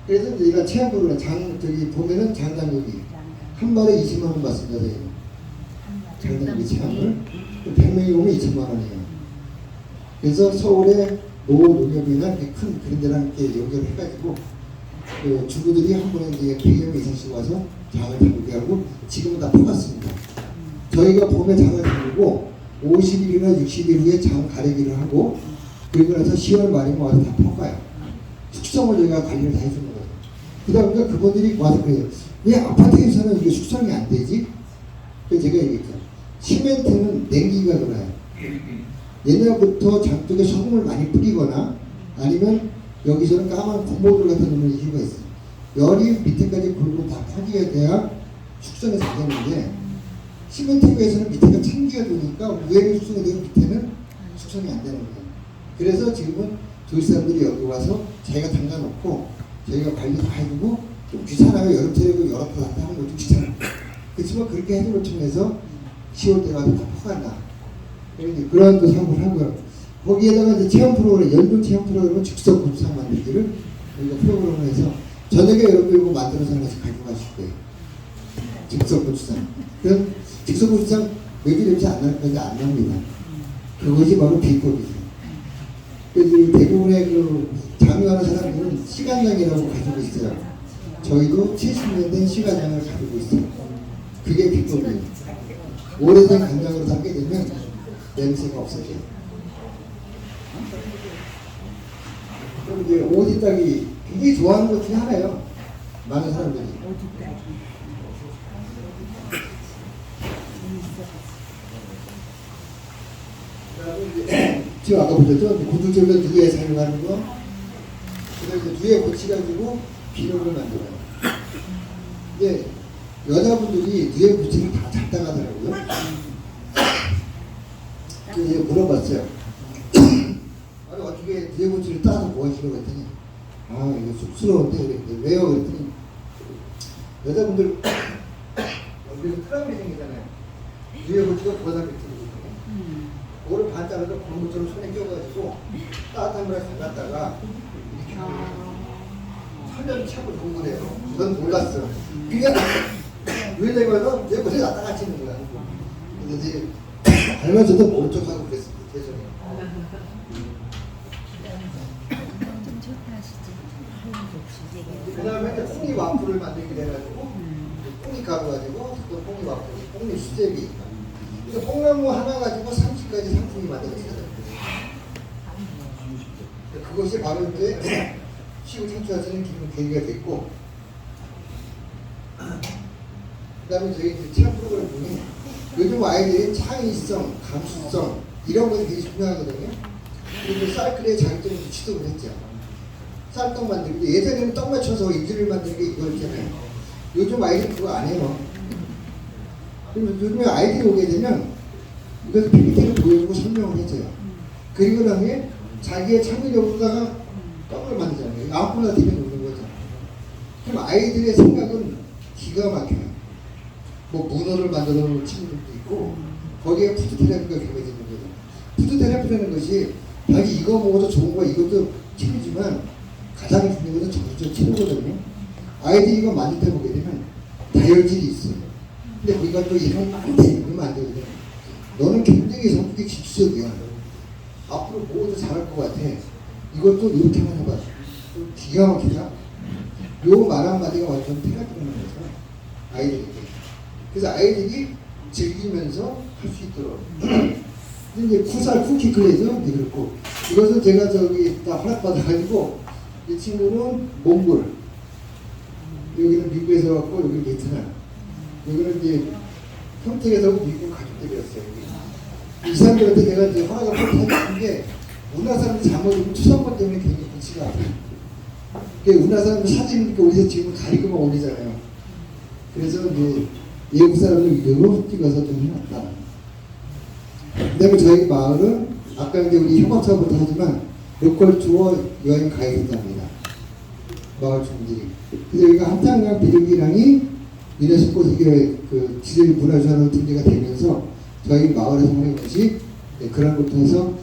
S1: 그래서 저희가 체험 프로그램 저기 보면은 장단육이 한 마리에 20만 원 받습니다. 장단육이 체험을 100명이 오면 2천만 원이에요. 그래서 서울에 노농협이나 큰 그런 데랑 이렇게 연결을 해가지고 그 주부들이 한 번에 이제 100여 명 이상씩 와서 장을 담그게 하고 지금은 다 퍼갔습니다. 저희가 봄에 장을 담그고 50일이나 60일 후에 장 가리기를 하고 그리고 나서 10월 말이면 와서 다 퍼가요. 숙성을 저희가 관리를 다 해주는 거예요. 그러다 보니까 그분들이 와서 그래요. 왜 아파트에서는 이게 숙성이 안 되지? 그래서 제가 얘기했죠. 시멘트는 냉기가 돌아요. 옛날부터 장 쪽에 소금을 많이 뿌리거나 아니면 여기서는 까만 고무줄 같은 걸 넣는 이유가 있어요. 열이 밑에까지 굴고 다 퍼지게 돼야 숙성이 잘 되는데 시멘트에서는 밑에가 찬기가 도니까 위에는 숙성이 되고 밑에는 숙성이 안 되는 거예요. 그래서 지금은 저희 사람들이 여기 와서 자기가 담가놓고 저희가 관리 다 해주고 좀 귀찮아요. 여름철에 여러 번 하는 거 좀 귀찮아요. 그렇지만 그렇게 해주는 통해서 10월 때 가서 다 퍼간다. 그런 또 사업을 하고요. 거기에다가 이제 체험 프로그램, 연중 체험 프로그램은 즉석 고추장 만들기를 우리가 프로그램을 해서 저녁에 여러분들 이거 만들어서 하나씩 가져가실 거예요. 즉석 고추장. 그럼 즉석 고추장 매주 냄새 안 날 건지 안 납니다. 그것이 바로 비법이죠. 그래서 대부분의 그 장유하는 사람들은 시간장이라고 가지고 있어요. 저희도 70년 된 시간장을 가지고 있어요. 그게 비법이에요. 오래된 간장으로 담게 되면 냄새가 없어져요. 그럼 이제 오지 따기 굉장히 좋아하는 것 중에 하나예요. 많은 사람들이. 지금 아까 보셨죠? 고등철로 누에 사용하는 거. 그다음에 누에 고치가지고 비료를 만들어요. 근데 여자분들이 누에 고치를 다 잘 따가더라고요. 그래서 물어봤어요. 아니 어떻게 누에 고치를 따서 뭐 하시려고 했더니 아 이거 쑥스러운데 그랬더니 왜요? 그랬더니 여자분들 얼굴에 트러블이 생기잖아요. 누에 고치가 보다 밑으로 그거를 반짝여서 고무줄을 손에 껴가지고 따뜻한 물에 담갔다가 이렇게 천년 차고 동그래요. 넌 몰랐어. 그게 위원장님은 내 머리 갖다 갖추는 거야. 근데 이제 알면 저도 모른 척하고 그랬습니다. 죄송해요. 그 다음에 이제 콩이 와플을 만들게 돼가지고 콩이 가루 가지고 또 콩이 와플, 콩이 수제비. 그래서 콩나무 하나 가지고 30가지 상품이 만들어졌어요. 그것이 바로 이제 시골 창출하자는 기본 계기가 됐고, 그 다음에 저희 이제 체험 프로그램 중에 요즘 아이들이 창의성, 감수성 이런 것이 되게 중요하거든요. 그리고 사이클의 장점을 취득을 했죠. 쌀떡 만들고 예전에는 떡 맞춰서 입술을 만드는 게 이거였잖아요. 요즘 아이들이 그거 안 해요. 그리고 요즘에 아이들이 오게 되면 이것을 PPT를 보여주고 설명을 해줘요. 그리고 나면 자기의 창의력으로다가 떡을 만들잖아요. 아무거나 대면 놓는 거죠. 그럼 아이들의 생각은 기가 막혀요. 뭐 문어를 만들어 놓은 친구들도 있고 거기에 푸드 테라피가 겸해지는 거죠. 푸드 테라피라는 것이 자기 이거 먹어도 좋은 거야 이것도 치료지만 가장 중요한 것은 정신적 치료거든요. 아이들이 이거 만들 때 보게 되면 다혈질이 있어요. 근데 우리가 또 이런 많대 그러면 안 되거든요. 너는 굉장히 성격이 집수적이야. 앞으로 뭐도 잘할 것 같아. 이것도 이렇게 한번 해봐. 기가 막히다. 요 말 한마디가 완전 테라피라는 거죠. 아이들에게. 그래서 아이들이 즐기면서 할 수 있도록. 근데 이제 쿠살 쿠키 클레이죠. 그렇고 이것은 제가 저기 다 허락받아가지고 이 친구는 몽골, 여기는 미국에서 왔고 여기는 베트남, 여기는 이제 평택에서 미국 가족들이었어요. 이 사람들한테 내가 이제 허락을 못하는 게 우리나라 사람들 잘못하면 초상권 때문에 괜히 붙이가 않아요. 우리나라 사람들 사진이니까 우리서 지금 가리고만 올리잖아요. 그래서 이제 외국 사람들 이름으로 찍어서 좀 해놨다. 그 다음에 저희 마을은 아까 이제 우리 협업사부터 하지만 로컬 투어 여행 가이드입니다. 마을 주민들이. 그래서 여기가 한탄강 비둘기랑이 유네스코 세계 그 지질 문화유산으로 등재가 되면서 저희 마을에서 하는 것이 그런 것부터 해서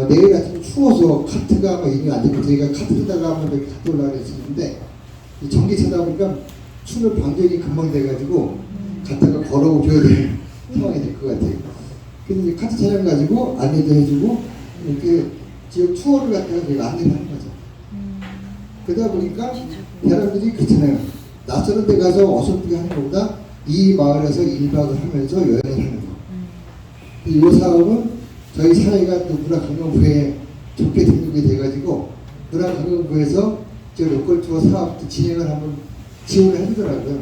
S1: 내일 아침 추워서 카트가 막 이미 안 되고 저희가 카트에다가 한번 이렇게 갔다 올라가 했었는데 전기차다 보니까 추는 방전이 금방 돼가지고 갔다가 걸어오셔야 될 상황이 될 것 같아요. 그래서 이제 카트 차량 가지고 안내도 해주고 이렇게 지역 투어를 갖다가 저희가 안내를 하는 거죠. 그러다 보니까 사람들이 그렇잖아요. 낯선 데 가서 어설프게 하는 것보다 이 마을에서 1박을 하면서 여행을 하는 거. 이 사업은 저희 사회가 또 문화관광부에 좋게 등록이 돼가지고 문화관광부에서 저 로컬 투어 사업도 진행을 한번 지원을 해주더라고요.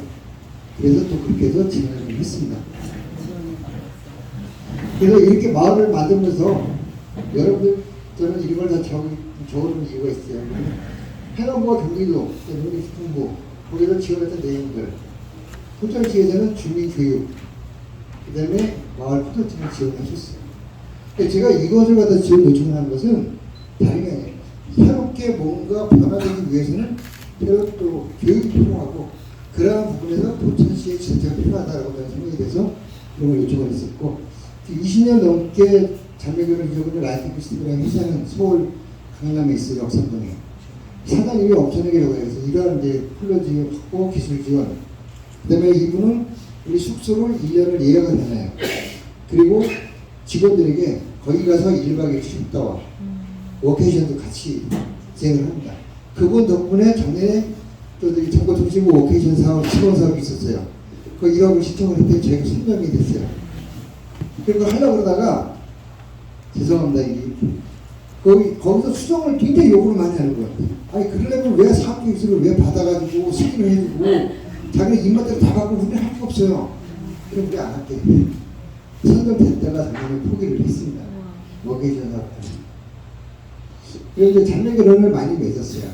S1: 그래서 또 그렇게 해서 진행을 했습니다. 그래서 이렇게 마을을 만들면서 여러분들 저는 이런 걸 다 적어놓은 이유가 있어요. 해남부와 경기도, 농림식품부 거기서 지원했던 내용들, 호전지에서는 주민교육, 그 다음에 마을 포토팀을 지원하셨어요. 제가 이것을 갖다 지원 요청을 하는 것은 다른 게 아니에요. 새롭게 뭔가 변화되기 위해서는 또 교육이 필요하고 그러한 부분에서 포천시의 제재가 필요하다고 저는 생각이 돼서 그런 걸 요청을 했었고 20년 넘게 자매교를 이어오는 라이프 페스티벌이라는 회사는 서울 강남에 있어요. 역삼동에. 사장님이 엄청나게 적어요. 이러한 이제 플러 지원, 확보 기술 지원. 그 다음에 이분은 우리 숙소를 1년을 예약을 해놔요. 그리고 직원들에게 거기 가서 1박 2일 쉬었다와 워케이션도 같이 진행을 합니다. 그분 덕분에 작년에 또 정보통신부 워케이션 사업, 시범 사업이 있었어요. 그 1억을 신청을 했더니 저희가 선정이 됐어요. 그리고 하려고 그러다가 죄송합니다. 거기서 수정을 굉장히 요구를 많이 하는 거예요. 아니 그러려면 왜 사업기술을 왜 받아가지고 승인을 해주고 자기네 입맛대로 다 받고 우리는 할 게 없어요. 그럼 우리 안 할게. 선정됐다가 작년에 포기를 했습니다. 워케이션 사업. 그래서 작년 결혼을 많이 맺었어요.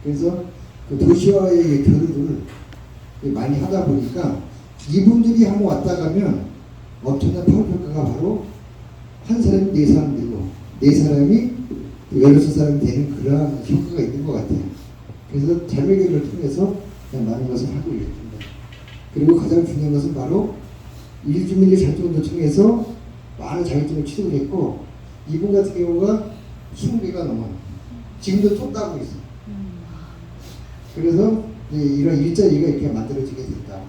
S1: 그래서 그 도시와의 교류를 많이 하다 보니까 이분들이 한번 왔다 가면 엄청난 파워평가가 바로 한 사람이 4사람 되고 4사람이 16사람이 되는 그러한 효과가 있는 것 같아요. 그래서 자매교류를 통해서 많은 것을 하고 있습니다. 그리고 가장 중요한 것은 바로 일주민의 자주운동을 통해서 많은 자격증을 취득을 했고 이분 같은 경우가 20개가 넘어요. 지금도 또 따고 있어요. 그래서 이런 일자리가 이렇게 만들어지게 됐다.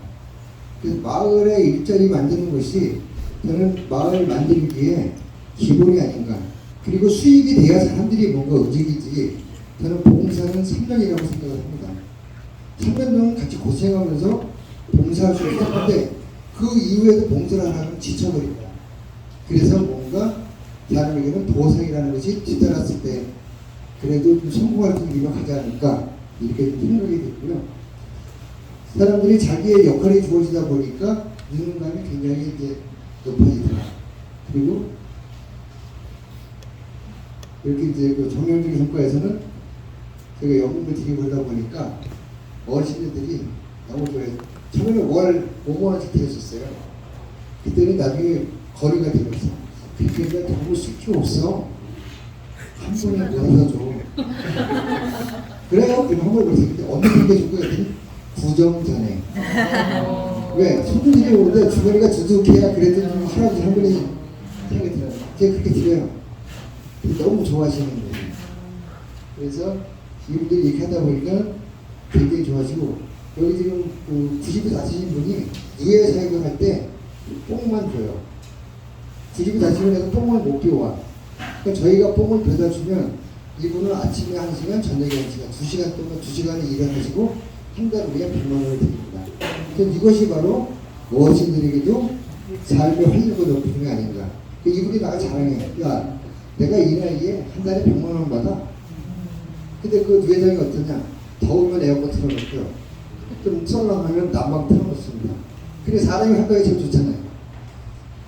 S1: 그래서 마을의 일자리 만드는 것이 저는 마을 만들기에 기본이 아닌가. 그리고 수익이 돼야 사람들이 뭔가 움직이지. 저는 봉사는 3년이라고 생각을 합니다. 3년 동안 같이 고생하면서 봉사할 수 있었는데 그 이후에도 봉사를 하면 지쳐버립니다. 그래서 뭔가 사람에게는 보상이라는 것이 뒤따랐을 때 그래도 좀 성공할 수 있는 일을 하지 않을까 이렇게 좀 생각이 됐고요. 사람들이 자기의 역할이 주어지다 보니까 능력감이 굉장히 이제 높아지더라. 그리고 이렇게 이제 그 정형적인 성과에서는 제가 연금을 드리고 하다 보니까 어르신들이 너무 좋아해서 처음에는 월 5만 원씩 드렸었어요. 그때는 나중에 거리가 되면서 그렇게 너무 쓸 게 없어. 한 번에 몰아서 줘. 그래요? 그럼 한 번에 몰아서 근데 어느 분께 줄 거야? 구정 전에. 왜? 손주들이 오는데 주머니가 두둑해야 그랬더니 할아버지 한 분이 생각이 들어요. 제가 그렇게 드려요. 너무 좋아하시는 거예요. 그래서 이분들이 이렇게 하다 보니까 굉장히 좋아지고 여기 지금 그 90이 다치신 분이 유해 사역을 할 때 뽕만 줘요. 90이 다치면 해서 뽕을 못 비워와. 그러니까 저희가 뽕을 배다 주면 이분은 아침에 1시간, 저녁에 1시간, 2시간 동안 2시간을 일하시고 한 달에 그냥 100만 원을 드립니다. 그래서 이것이 바로 어르신들에게도 삶의 활력을 높이는 게 아닌가. 이분이 나가 자랑해. 야, 내가 이 나이에 한 달에 100만 원 받아. 근데 그 회장이 어떠냐? 더우면 에어컨 틀어놓고요. 좀 썰렁하면 난방 틀어놓습니다. 근데 사람이 한 달에 제일 좋잖아요.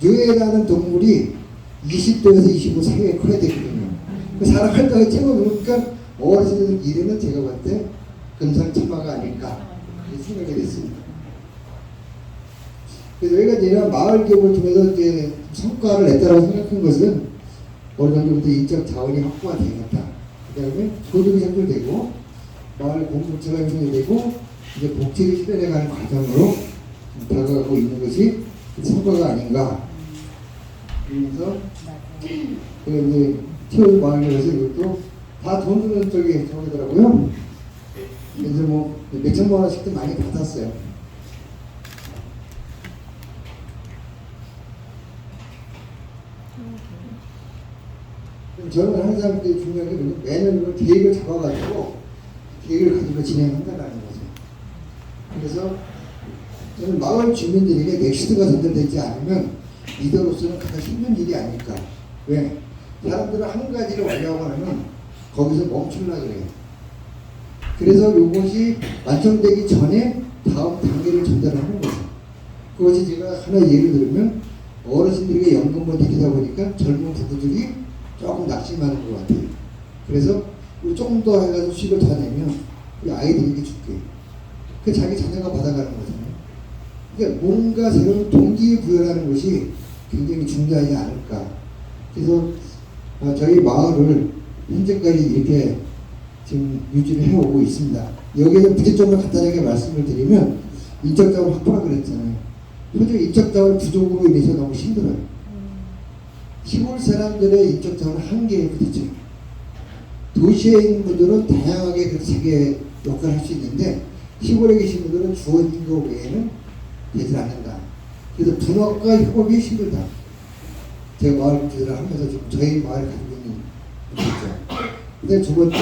S1: 뇌라는 동물이 20도에서 25 사이에 커야 되거든요. 그 사람 한 달에 찍어놓으니까 어르신들 일에는 제가 봤을 때 금상첨화가 아닐까 생각이 됐습니다. 그래서 여기가 이제 마을 기업을 통해서 이제 성과를 냈다고 생각한 것은 어느 정도부터 인적 자원이 확보가 되겠다. 그 다음에 소득이 창출되고 마을 공동체가 형성되고 이제 복지를 실현해가는 과정으로 다가가고 있는 것이 성과가 아닌가. 그래서 이제 티오 마을에서 이것도 다 돈 주는 쪽이 저기더라고요. 그래서 뭐 몇천만 원씩도 많이 받았어요. 저는 항상 중요한 게 매년 계획을 잡아가지고 계획을 가지고 진행한다는 거죠. 그래서 저는 마을 주민들에게 넥스트가 전달되지 않으면 리더로서는 가장 힘든 일이 아닐까. 왜? 사람들은 한 가지를 완료하고 나면 거기서 멈추려고 그래요. 그래서 이것이 완성되기 전에 다음 단계를 전달하는 거죠. 그것이 제가 하나 예를 들면 어르신들에게 연금을 드리다 보니까 젊은 부부들이 조금 낙심하는 것 같아요. 그래서 조금 더 해가지고 수익을 더 내면 우리 아이들에게 줄게. 그 자기 자녀가 받아가는 거잖아요. 그러니까 뭔가 새로운 동기부여라는 것이 굉장히 중요하지 않을까. 그래서 저희 마을을 현재까지 이렇게 지금 유지를 해오고 있습니다. 여기에서 부재점을 간단하게 말씀을 드리면 인적자원 확보라 그랬잖아요. 현재 인적자원 부족으로 인해서 너무 힘들어요. 시골 사람들의 인적자원은 한계에 부딪혀요. 도시에 있는 분들은 다양하게 그 자기의 역할을 할 수 있는데 시골에 계신 분들은 주어진 것 외에는 되지 않는다. 그래서 분업과 협업이 힘들다. 제 마을 분들을 하면서 지금 저희 마을 가지고 있는 거죠. 근데 두 번째,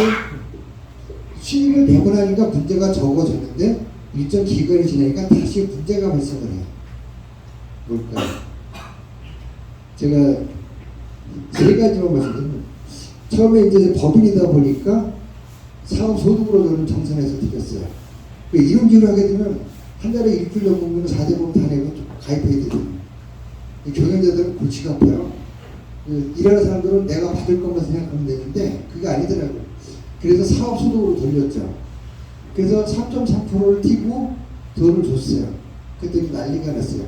S1: 수익을 내고 나니까 문제가 적어졌는데 일정 기간이 지나니까 다시 문제가 발생을 해요. 뭘까요? 제가 세 가지만 말씀드리면, 처음에 이제 법인이다 보니까 사업 소득으로 저는 정산해서 드렸어요. 이름지를 하게 되면 한 달에 일주일 연금은 4대보험 다 내고 가입해야 되거든요. 경영자들은 골치가 아파요. 일하는 사람들은 내가 받을 것만 생각하면 되는데 그게 아니더라고요. 그래서 사업 소득으로 돌렸죠. 그래서 3.3%를 띄고 돈을 줬어요. 그랬더니 난리가 났어요.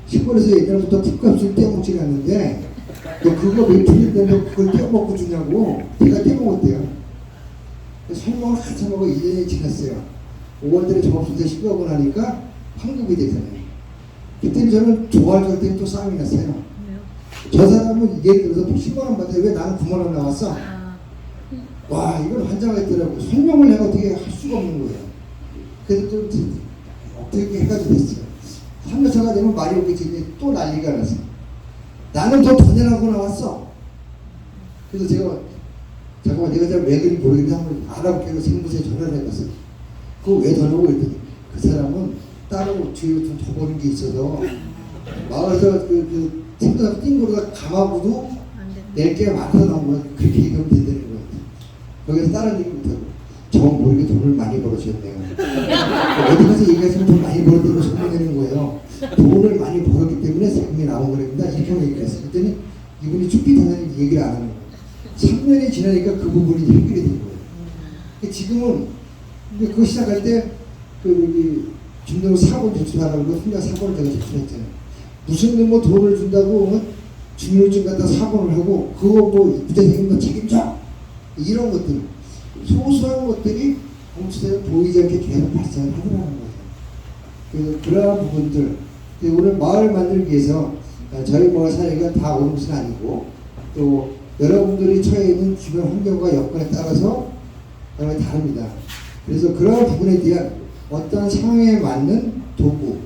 S1: 시골에서 옛날부터 팁값을 떼어먹지 않는데 너 그거 몇 푼인데 너 그걸 떼어먹고 주냐고. 제가 떼어먹었대요. 설명을 한참 하고 1년이 지났어요. 5월달에 종합소득세 신고하고 나니까 환급이 되잖아요. 그때는 저는 좋아할 줄 알았더니 또 싸움이 났어요. 저 사람은 예를 들어서 10만 원 받아요. 왜 나는 9만 원 나왔어? 와, 이건 환장했더라고. 설명을 내가 어떻게 할 수가 없는 거예요. 그래서 좀 어떻게 해가지고 됐어요. 3년차가 되면 말이 없겠지. 이제 또 난리가 났어. 나는 더 내라고 나왔어. 그래서 제가 잠깐만 내가 잘 왜 그런지 모르겠는데 한번 알아볼게요. 생부서에 전화를 해봤어요. 그거 왜 더 내고 그랬더니 그 사람은 따로 뒤에 좀 더 버는 게 있어서 마을에서 그 생각 띵고르가 감아보도 낼 게 많아서 나온 거야. 그렇게 얘기하면 된다는 거야. 거기서 다른 얘기 못하고 저 모르게 돈을 많이 벌으셨네요. 어디 가서 얘기하시면 돈 많이 벌었다고 소문내는 거예요. 돈을 많이 벌었기 때문에 세금이 나온 거랍니다. 이렇게 얘기했어요. 그랬더니 이분이 쭈삣하는 얘기를 안 하는 거예요. 3년이 지나니까 그 부분이 해결이 된 거예요. 지금은 그거 시작할 때 그 중대로 사고 제출하라고 혼자 사고를 제가 제출했잖아요. 무슨 뭐 돈을 준다고 중요증 갖다 사고를 하고 그거 뭐 부대생님도 책임져 이런 것들 소소한 것들이 공수처에 보이지 않게 계속 발생을 하더라는 거죠. 그래서 그러한 부분들 오늘 마을 만들기 위해서 저희 마을 사회가 다 옳은 것은 아니고 또 여러분들이 처해 있는 주변 환경과 여건에 따라서 다릅니다. 그래서 그러한 부분에 대한 어떤 상황에 맞는 도구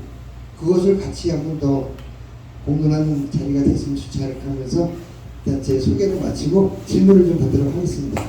S1: 그것을 같이 한번 더 공론하는 자리가 됐으면 좋지 않을까 하면서 일단 제 소개를 마치고 질문을 좀 받도록 하겠습니다.